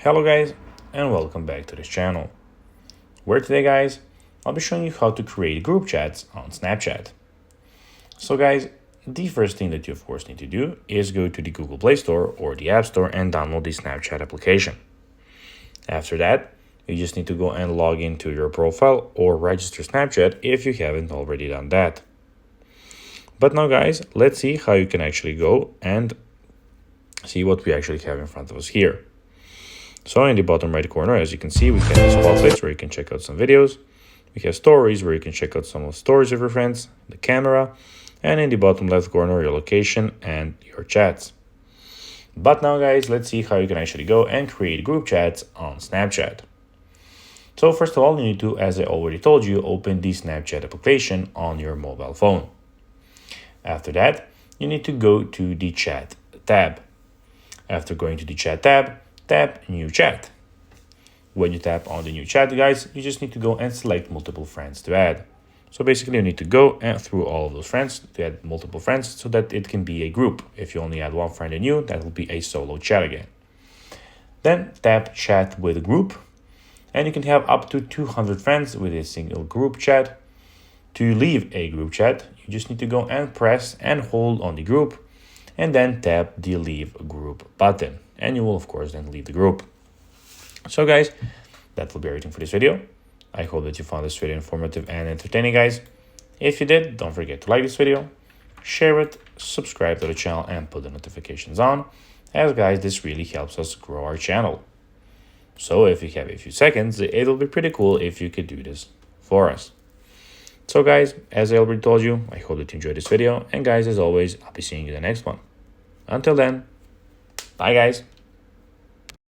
Hello guys, and welcome back to this channel, where today guys, I'll be showing you how to create group chats on Snapchat. So guys, the first thing that you of course need to do is go to the Google Play Store or the App Store and download the Snapchat application. After that, you just need to go and log into your profile or register Snapchat if you haven't already done that. But now guys, let's see how you can actually go and see what we actually have in front of us here. So in the bottom right corner, as you can see, we have the spotlights where you can check out some videos. We have stories where you can check out some of the stories of your friends, the camera, and in the bottom left corner, your location and your chats. But now guys, let's see how you can actually go and create group chats on Snapchat. So first of all, you need to, as I already told you, open the Snapchat application on your mobile phone. After that, you need to go to the chat tab. After going to the chat tab, tap new chat. When you tap on the new chat, guys, you just need to go and select multiple friends to add. So basically you need to go and through all of those friends to add multiple friends so that it can be a group. If you only add one friend new, that will be a solo chat again. Then tap chat with group, and you can have up to 200 friends with a single group chat. To leave a group chat, you just need to go and press and hold on the group and then tap the leave group button. And you will of course then leave the group. So guys, that will be everything for this video. I hope that you found this video informative and entertaining, guys. If you did, don't forget to like this video, share it, subscribe to the channel, and put the notifications on, as guys, this really helps us grow our channel. So if you have a few seconds, it will be pretty cool if you could do this for us. So guys, as I already told you, I hope that you enjoyed this video, and guys, as always, I'll be seeing you in the next one. Until then, bye guys.